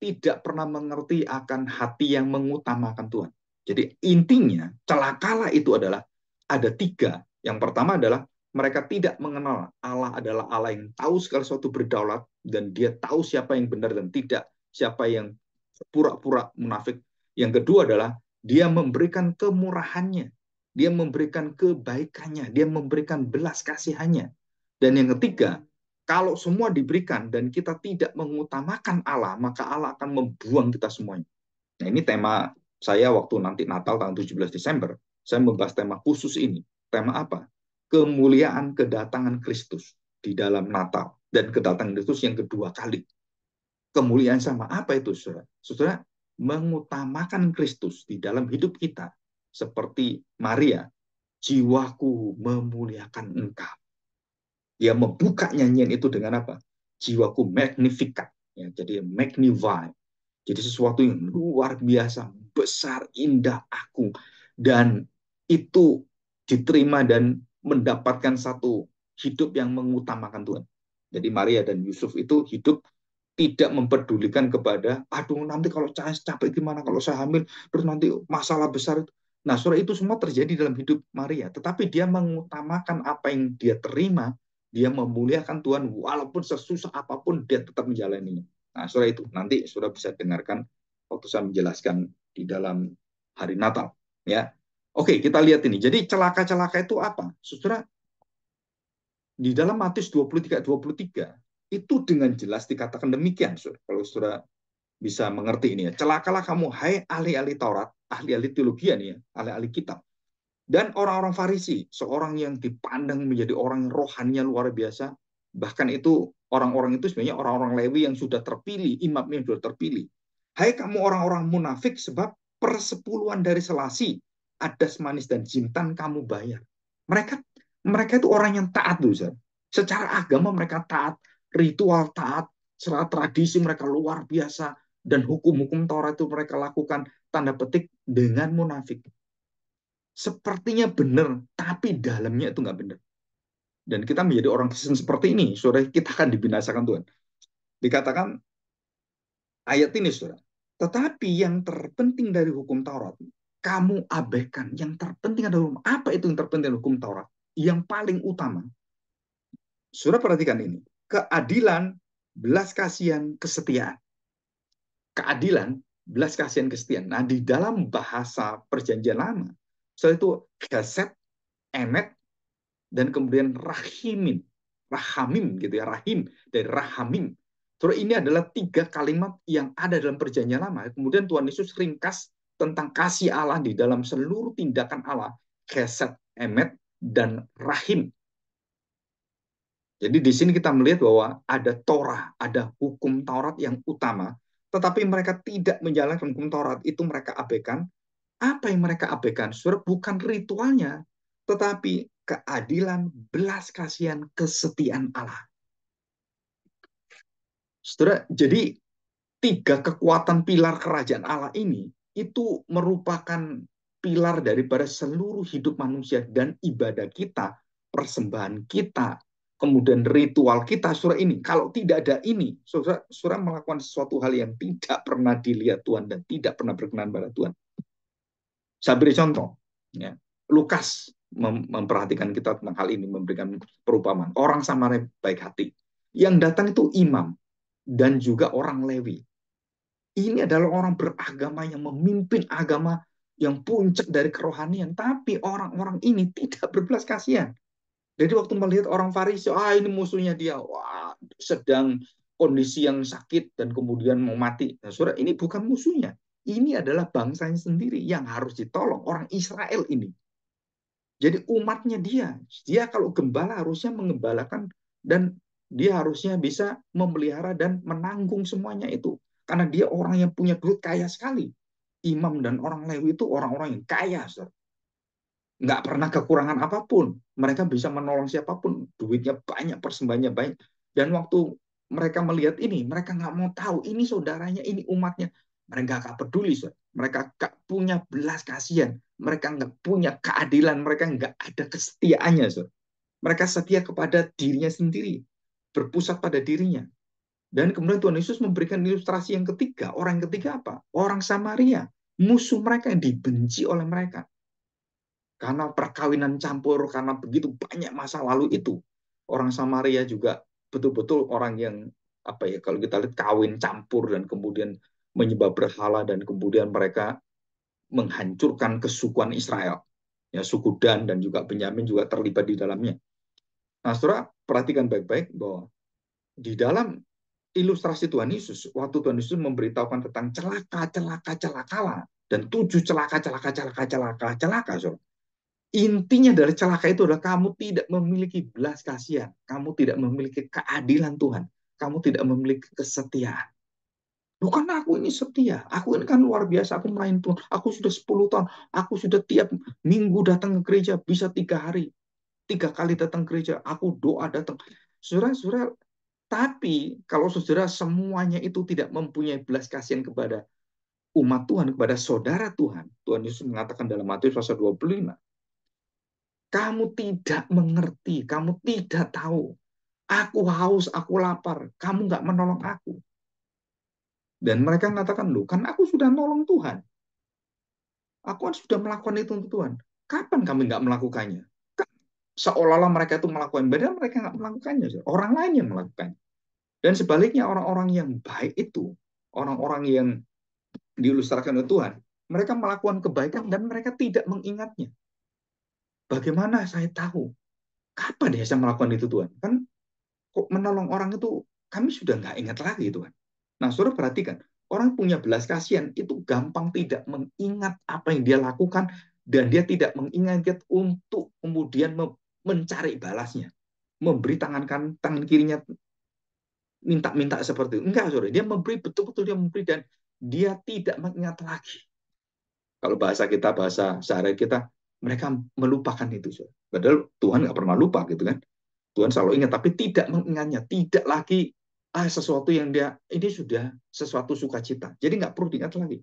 tidak pernah mengerti akan hati yang mengutamakan Tuhan. Jadi intinya celakalah itu adalah ada 3. Yang pertama adalah mereka tidak mengenal Allah adalah Allah yang tahu segala sesuatu berdaulat dan dia tahu siapa yang benar dan tidak, siapa yang pura-pura munafik. Yang kedua adalah dia memberikan kemurahannya, dia memberikan kebaikannya, dia memberikan belas kasihannya. Dan yang ketiga, kalau semua diberikan dan kita tidak mengutamakan Allah, maka Allah akan membuang kita semuanya. Nah, ini tema saya waktu nanti Natal tanggal 17 Desember. Saya membahas tema khusus ini. Tema apa? Kemuliaan kedatangan Kristus di dalam Natal. Dan kedatangan Kristus yang kedua kali. Kemuliaan sama apa itu, saudara? Saudara, mengutamakan Kristus di dalam hidup kita. Seperti Maria, jiwaku memuliakan engkau. Dia membuka nyanyian itu dengan apa? Jiwaku magnificat. Ya, jadi magnify. Jadi sesuatu yang luar biasa, besar, indah aku. Dan itu diterima dan mendapatkan satu hidup yang mengutamakan Tuhan. Jadi Maria dan Yusuf itu hidup tidak memperdulikan kepada, aduh nanti kalau saya capek gimana, kalau saya hamil, terus nanti masalah besar itu. Nah, saudara, itu semua terjadi dalam hidup Maria. Tetapi dia mengutamakan apa yang dia terima, dia memuliakan Tuhan, walaupun sesusah apapun, dia tetap menjalaninya. Nah, saudara, itu nanti saudara bisa dengarkan waktu saya menjelaskan di dalam hari Natal. Ya, oke, kita lihat ini. Jadi celaka-celaka itu apa? Saudara, di dalam Matius 23 itu dengan jelas dikatakan demikian. Kalau saudara bisa mengerti ini ya. Celakalah kamu, hai ahli-ahli Taurat, ahli-ahli teologi ya, ahli-ahli kitab. Dan orang-orang Farisi, seorang yang dipandang menjadi orang yang rohaninya luar biasa. Bahkan itu orang-orang itu sebenarnya orang-orang Lewi yang sudah terpilih, imam yang sudah terpilih. Hai kamu orang-orang munafik, sebab persepuluhan dari selasi, adas manis dan jintan kamu bayar. Mereka mereka itu orang yang taat tuh, Ustaz. Secara agama mereka taat, ritual taat, secara tradisi mereka luar biasa, dan hukum-hukum Taurat itu mereka lakukan tanda petik dengan munafik. Sepertinya benar, tapi dalamnya itu nggak benar. Dan kita menjadi orang Kristen seperti ini, saudara, kita akan dibinasakan Tuhan. Dikatakan ayat ini, saudara. Tetapi yang terpenting dari hukum Taurat, kamu abaikan. Yang terpenting adalah hukum. Apa itu yang terpenting dari hukum Taurat? Yang paling utama, saudara perhatikan ini. Keadilan, belas kasihan, kesetiaan. Keadilan, belas kasihan, kesetiaan. Nah, di dalam bahasa perjanjian lama, so itu chesed, emet, dan kemudian rahamim gitu ya, rahim dari rahamim. Terus ini adalah 3 kalimat yang ada dalam perjanjian lama. Kemudian Tuhan Yesus ringkas tentang kasih Allah di dalam seluruh tindakan Allah, chesed, emet, dan rahim. Jadi di sini kita melihat bahwa ada Torah, ada hukum Taurat yang utama, tetapi mereka tidak menjalankan hukum Taurat, itu mereka abaikan. Apa yang mereka abaikan? Saudara, bukan ritualnya, tetapi keadilan, belas kasihan, kesetiaan Allah. Saudara, jadi tiga kekuatan pilar kerajaan Allah ini itu merupakan pilar daripada seluruh hidup manusia dan ibadah kita, persembahan kita, kemudian ritual kita, surah ini. Kalau tidak ada ini, surah melakukan sesuatu hal yang tidak pernah dilihat Tuhan dan tidak pernah berkenan pada Tuhan. Saya beri contoh, ya. Lukas memperhatikan kita tentang hal ini, memberikan perumpamaan. Orang Samaria baik hati. Yang datang itu imam dan juga orang Lewi. Ini adalah orang beragama yang memimpin agama yang puncak dari kerohanian. Tapi orang-orang ini tidak berbelas kasihan. Jadi waktu melihat orang Farisi, ini musuhnya dia, wah, sedang kondisi yang sakit dan kemudian mau mati. Nah, saudara, ini bukan musuhnya. Ini adalah bangsanya sendiri yang harus ditolong, orang Israel ini. Jadi umatnya dia. Dia kalau gembala harusnya mengembalakan dan dia harusnya bisa memelihara dan menanggung semuanya itu. Karena dia orang yang punya duit kaya sekali. Imam dan orang Lewi itu orang-orang yang kaya, saudara. Nggak pernah kekurangan apapun. Mereka bisa menolong siapapun. Duitnya banyak, persembahannya banyak. Dan waktu mereka melihat ini, mereka nggak mau tahu. Ini saudaranya, ini umatnya. Mereka nggak peduli. Saudara. Mereka nggak punya belas kasihan. Mereka nggak punya keadilan. Mereka nggak ada kesetiaannya. Saudara. Mereka setia kepada dirinya sendiri. Berpusat pada dirinya. Dan kemudian Tuhan Yesus memberikan ilustrasi yang ketiga. Orang yang ketiga apa? Orang Samaria. Musuh mereka yang dibenci oleh mereka karena perkawinan campur, karena begitu banyak masa lalu itu. Orang Samaria juga betul-betul orang yang apa ya, kalau kita lihat kawin campur dan kemudian menyembah berhala dan kemudian mereka menghancurkan kesukuan Israel. Ya, suku Dan juga Benyamin juga terlibat di dalamnya. Nah, Saudara, perhatikan baik-baik bahwa di dalam ilustrasi Tuhan Yesus, waktu Tuhan Yesus memberitahukan tentang celaka, celaka, celakalah, dan 7 celaka, celaka, celaka, celaka, celaka, Saudara. Intinya dari celaka itu adalah kamu tidak memiliki belas kasihan, kamu tidak memiliki keadilan Tuhan, kamu tidak memiliki kesetiaan. Bukan aku ini setia, aku ini kan luar biasa, aku main Tuhan, aku sudah 10 tahun, aku sudah tiap minggu datang ke gereja, bisa 3 hari, 3 kali datang ke gereja, aku doa datang. Saudara-saudara, tapi kalau saudara semuanya itu tidak mempunyai belas kasihan kepada umat Tuhan, kepada saudara Tuhan, Tuhan Yesus mengatakan dalam Matius pasal 25, kamu tidak mengerti, kamu tidak tahu. Aku haus, aku lapar, kamu nggak menolong aku. Dan mereka mengatakan, loh, kan aku sudah nolong Tuhan. Aku kan sudah melakukan itu untuk Tuhan. Kapan kami nggak melakukannya? Kan seolah-olah mereka itu melakukan, padahal mereka nggak melakukannya. Orang lain yang melakukannya. Dan sebaliknya orang-orang yang baik itu, orang-orang yang diilustrasikan oleh Tuhan, mereka melakukan kebaikan dan mereka tidak mengingatnya. Bagaimana saya tahu? Kapan ya saya melakukan itu Tuhan? Kan kok menolong orang itu kami sudah nggak ingat lagi Tuhan. Nah, saudara perhatikan, orang punya belas kasihan itu gampang tidak mengingat apa yang dia lakukan dan dia tidak mengingat untuk kemudian mencari balasnya, memberi tangan kirinya minta-minta seperti itu. Enggak, saudara, dia memberi betul-betul dia memberi dan dia tidak mengingat lagi. Kalau bahasa kita, bahasa sehari kita, mereka melupakan itu, saudara. Padahal Tuhan nggak pernah lupa gitu kan. Tuhan selalu ingat, tapi tidak mengingatnya, tidak lagi sesuatu yang dia ini sudah sesuatu sukacita. Jadi nggak perlu diingat lagi.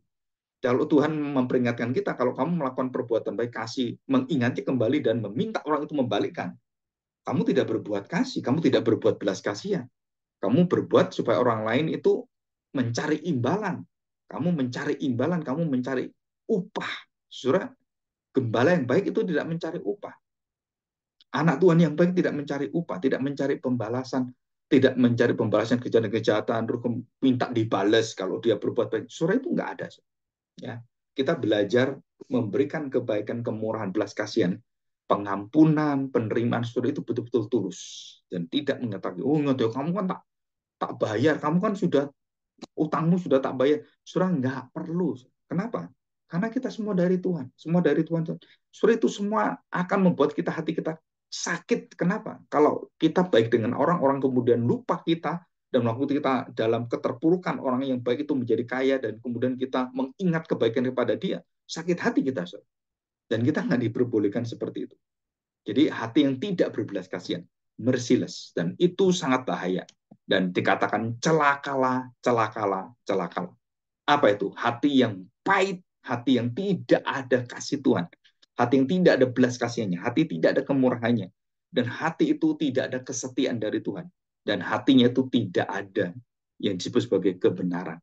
Kalau Tuhan memperingatkan kita, kalau kamu melakukan perbuatan baik, kasih, mengingatnya kembali dan meminta orang itu membalikkan. Kamu tidak berbuat kasih, kamu tidak berbuat belas kasihan. Kamu berbuat supaya orang lain itu mencari imbalan. Kamu mencari imbalan, kamu mencari upah. Saudara, gembala yang baik itu tidak mencari upah. Anak Tuhan yang baik tidak mencari upah, tidak mencari pembalasan, tidak mencari pembalasan kejahatan-kejahatan, terus minta dibalas kalau dia berbuat baik. Surah itu nggak ada. Ya, kita belajar memberikan kebaikan, kemurahan, belas kasihan, pengampunan, penerimaan surah itu betul-betul tulus dan tidak mengatakan, oh nggak, kamu kan tak tak bayar, kamu kan sudah utangmu sudah tak bayar. Surah nggak perlu. Kenapa? Karena kita semua dari Tuhan, semua dari Tuhan. Surah itu semua akan membuat kita hati kita sakit. Kenapa? Kalau kita baik dengan orang kemudian lupa kita, dan waktu kita dalam keterpurukan, orang yang baik itu menjadi kaya, dan kemudian kita mengingat kebaikan kepada dia, sakit hati kita. Dan kita nggak diperbolehkan seperti itu. Jadi hati yang tidak berbelas kasihan, merciless, dan itu sangat bahaya. Dan dikatakan celakalah, celakalah, celakalah. Apa itu? Hati yang pahit, hati yang tidak ada kasih Tuhan, hati yang tidak ada belas kasihannya, hati tidak ada kemurahannya, dan hati itu tidak ada kesetiaan dari Tuhan, dan hatinya itu tidak ada yang disebut sebagai kebenaran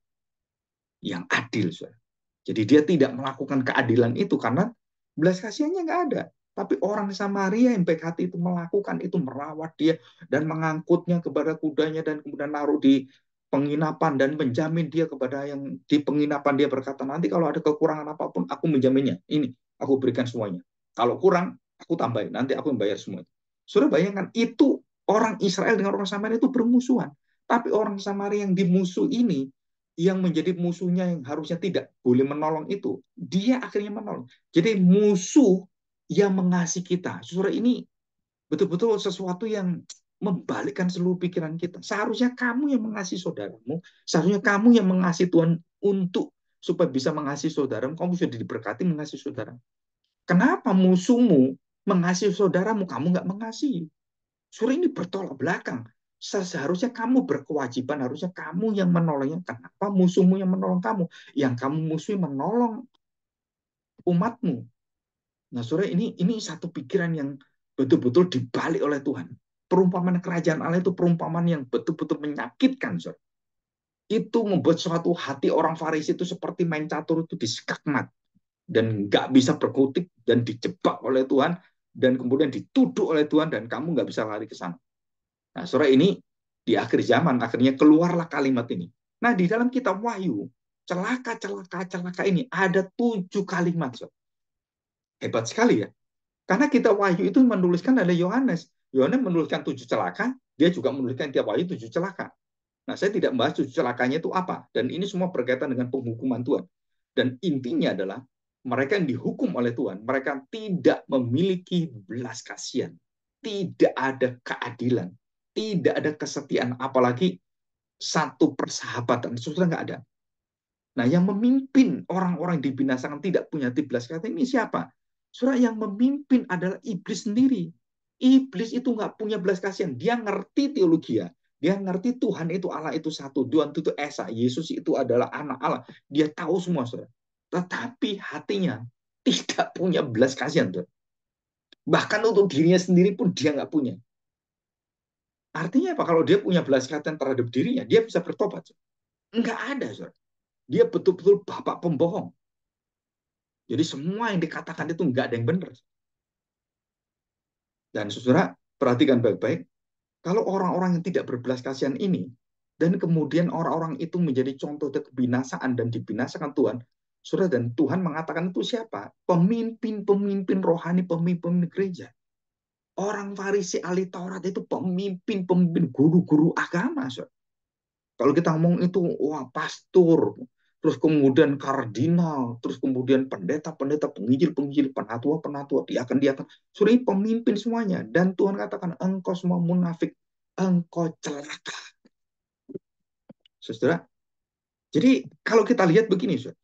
yang adil. Saudara. Jadi dia tidak melakukan keadilan itu karena belas kasihannya nggak ada. Tapi orang Samaria yang baik hati itu melakukan itu, merawat dia dan mengangkutnya kepada kudanya, dan kemudian naruh di penginapan dan menjamin dia kepada yang di penginapan. Dia berkata, nanti kalau ada kekurangan apapun aku menjaminnya. Ini aku berikan semuanya. Kalau kurang aku tambahin, nanti aku membayar semuanya. Sudah bayangkan, itu orang Israel dengan orang Samaria itu bermusuhan. Tapi orang Samaria yang dimusuh ini, yang menjadi musuhnya yang harusnya tidak boleh menolong itu, dia akhirnya menolong. Jadi musuh yang mengasihi kita. Saudara, ini betul-betul sesuatu yang membalikkan seluruh pikiran kita. Seharusnya kamu yang mengasihi saudaramu, seharusnya kamu yang mengasihi Tuhan untuk supaya bisa mengasihi saudaramu, kamu sudah diberkati mengasihi saudara. Kenapa musuhmu mengasihi saudaramu, kamu nggak mengasihi? Saudara, ini bertolak belakang. Seharusnya kamu berkewajiban, harusnya kamu yang menolongnya. Kenapa musuhmu yang menolong kamu? Yang kamu musuhi menolong umatmu. Nah, saudara, ini satu pikiran yang betul-betul dibalik oleh Tuhan. Perumpamaan kerajaan Allah itu perumpamaan yang betul-betul menyakitkan, saudara. Itu membuat suatu hati orang Farisi itu seperti main catur, itu disekakmat dan nggak bisa berkutik dan dijebak oleh Tuhan, dan kemudian dituduh oleh Tuhan, dan kamu nggak bisa lari ke sana. Nah, saudara, ini di akhir zaman akhirnya keluarlah kalimat ini. Nah, di dalam kitab Wahyu, celaka, celaka, celaka ini ada 7 kalimat. Saudara. Hebat sekali ya. Karena kitab Wahyu itu menuliskan oleh Yohanes. Yohanes menuliskan 7 celaka, dia juga menuliskan kitab Wahyu 7 celaka. Nah, saya tidak membahas 7 celakanya itu apa. Dan ini semua berkaitan dengan penghukuman Tuhan. Dan intinya adalah mereka yang dihukum oleh Tuhan, mereka tidak memiliki belas kasihan. Tidak ada keadilan. Tidak ada kesetiaan. Apalagi satu persahabatan. Sudah nggak ada. Nah, yang memimpin orang-orang dibinasakan tidak punya belas kasihan ini siapa? Surah yang memimpin adalah iblis sendiri. Iblis itu nggak punya belas kasihan. Dia ngerti teologi ya. Dia ngerti Tuhan itu Allah itu satu. Tuhan itu Esa. Yesus itu adalah anak Allah. Dia tahu semua, saudara. Tetapi hatinya tidak punya belas kasihan, saudara. Bahkan untuk dirinya sendiri pun dia nggak punya. Artinya apa? Kalau dia punya belas kasihan terhadap dirinya, dia bisa bertobat. Saudara. Nggak ada, saudara. Dia betul-betul bapak pembohong. Jadi semua yang dikatakan itu nggak ada yang benar. Dan saudara, perhatikan baik-baik, kalau orang-orang yang tidak berbelas kasihan ini, dan kemudian orang-orang itu menjadi contoh kebinasaan dan dibinasakan Tuhan, saudara, dan Tuhan mengatakan itu siapa? Pemimpin-pemimpin rohani, pemimpin gereja. Orang Farisi ahli Taurat itu pemimpin-pemimpin guru-guru agama. Saudara. Kalau kita ngomong itu, wah pastor, terus kemudian kardinal, terus kemudian pendeta-pendeta, penginjil-penginjil, penatua-penatua, diakan-diakan, sudah pemimpin semuanya. Dan Tuhan katakan, engkau semua munafik, engkau celaka. Saudara, jadi kalau kita lihat begini, saudara,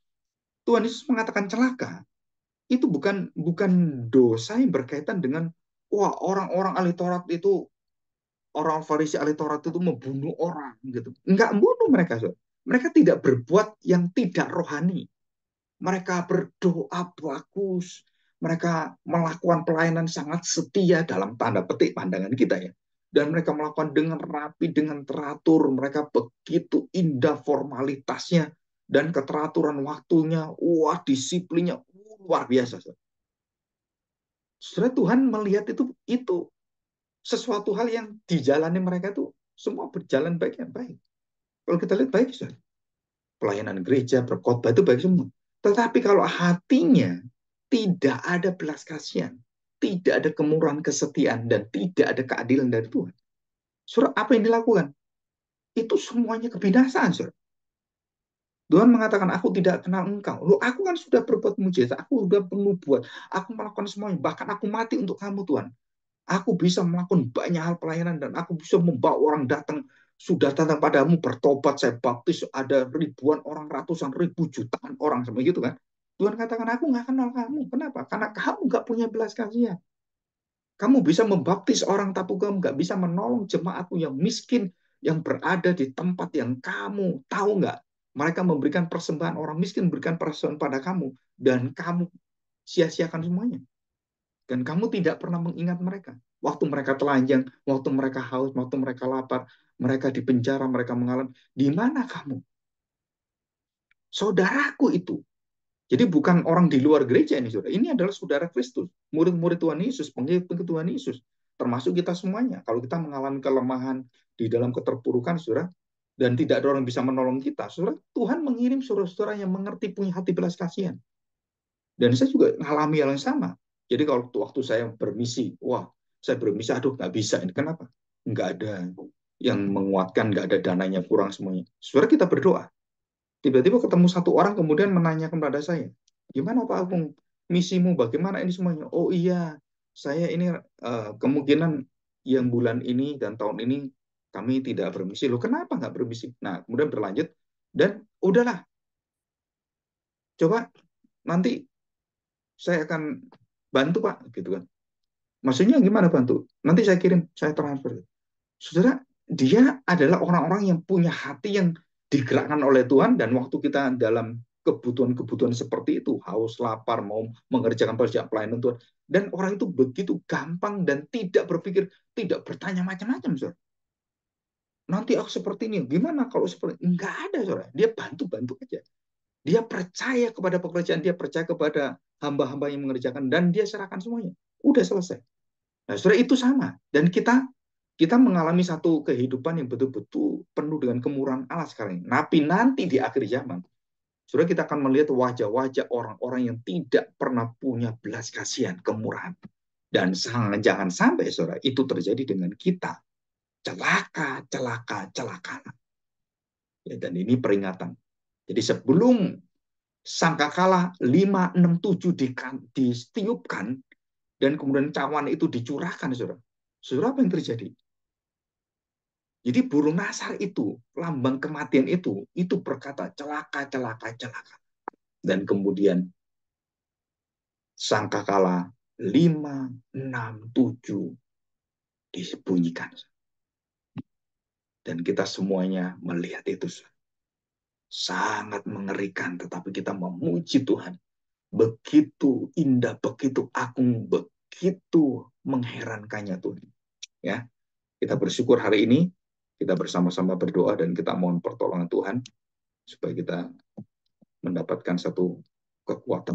Tuhan Yesus mengatakan celaka, itu bukan dosa yang berkaitan dengan, wah orang-orang ahli Taurat itu, orang Farisi ahli Taurat itu membunuh orang gitu. Enggak membunuh mereka, saudara. Mereka tidak berbuat yang tidak rohani. Mereka berdoa bagus. Mereka melakukan pelayanan sangat setia dalam tanda petik pandangan kita ya. Dan mereka melakukan dengan rapi, dengan teratur. Mereka begitu indah formalitasnya dan keteraturan waktunya. Wah, disiplinnya luar biasa. Setelah Tuhan melihat itu sesuatu hal yang dijalani mereka itu semua berjalan baik yang baik. Kalau kita lihat baik, saudara. Pelayanan gereja, berkhotbah itu baik semua. Tetapi kalau hatinya tidak ada belas kasihan, tidak ada kemurahan, kesetiaan, dan tidak ada keadilan dari Tuhan. Surah apa yang dilakukan? Itu semuanya kebinasaan, surah. Tuhan mengatakan, aku tidak kenal engkau. Loh, aku kan sudah berbuat mujizat, aku sudah penuh buat, aku melakukan semuanya, bahkan aku mati untuk kamu, Tuhan. Aku bisa melakukan banyak hal pelayanan dan aku bisa membawa orang sudah datang padamu bertobat, saya baptis, ada ribuan orang, ratusan ribu, jutaan orang, seperti gitu kan. Tuhan katakan, aku nggak kenal kamu. Kenapa? Karena kamu nggak punya belas kasihan. Kamu bisa membaptis orang, tapi kamu nggak bisa menolong jemaatmu yang miskin, yang berada di tempat yang kamu tahu nggak? Mereka memberikan persembahan, orang miskin memberikan persembahan pada kamu, dan kamu sia-siakan semuanya. Dan kamu tidak pernah mengingat mereka. Waktu mereka telanjang, waktu mereka haus, waktu mereka lapar, mereka di penjara, mereka mengalami. Di mana kamu? Saudaraku itu. Jadi bukan orang di luar gereja ini, saudara. Ini adalah saudara Kristus, murid-murid Tuhan Yesus, pengikut Tuhan Yesus. Termasuk kita semuanya. Kalau kita mengalami kelemahan di dalam keterpurukan, saudara, dan tidak ada orang bisa menolong kita, saudara, Tuhan mengirim saudara-saudara yang mengerti, punya hati belas kasihan. Dan saya juga mengalami hal yang sama. Jadi kalau waktu saya bermisi, wah, saya bermisi, aduh, nggak bisa. Ini kenapa? Nggak ada yang menguatkan, nggak ada dananya, kurang semuanya. Saudara, kita berdoa. Tiba-tiba ketemu satu orang kemudian menanyakan kepada saya, gimana Pak Agung, misimu, bagaimana ini semuanya? Oh iya, saya ini kemungkinan yang bulan ini dan tahun ini kami tidak bermisi. Loh, kenapa nggak bermisi? Nah, kemudian berlanjut, dan udahlah, coba nanti saya akan bantu Pak, gitu kan. Maksudnya gimana bantu? Nanti saya kirim, saya transfer. Saudara, dia adalah orang-orang yang punya hati yang digerakkan oleh Tuhan, dan waktu kita dalam kebutuhan-kebutuhan seperti itu, haus, lapar, mau mengerjakan pekerjaan pelayanan Tuhan, dan orang itu begitu gampang dan tidak berpikir, tidak bertanya macam-macam, saudara. Nanti aku seperti ini, gimana kalau seperti ini? Enggak ada, saudara. Dia bantu-bantu aja. Dia percaya kepada pekerjaan, dia percaya kepada hamba-hamba yang mengerjakan, dan dia serahkan semuanya. Udah selesai. Nah, saudara, itu sama. Dan kita mengalami satu kehidupan yang betul-betul penuh dengan kemurahan Allah sekarang ini. Tapi nanti di akhir zaman, saudara, kita akan melihat wajah-wajah orang-orang yang tidak pernah punya belas kasihan, kemurahan. Dan jangan sampai, saudara, itu terjadi dengan kita. Celaka, celaka, celaka. Ya, dan ini peringatan. Jadi sebelum sangkakala 567 ditiupkan, dan kemudian cawan itu dicurahkan, saudara. Saudara, apa yang terjadi? Jadi burung nasar itu, lambang kematian itu berkata celaka, celaka, celaka. Dan kemudian sangkakala 567 disembunyikan. Dan kita semuanya melihat itu. Sangat mengerikan, tetapi kita memuji Tuhan. Begitu indah, begitu agung, begitu mengherankannya Tuhan. Ya, kita bersyukur hari ini, kita bersama-sama berdoa dan kita mohon pertolongan Tuhan supaya kita mendapatkan satu kekuatan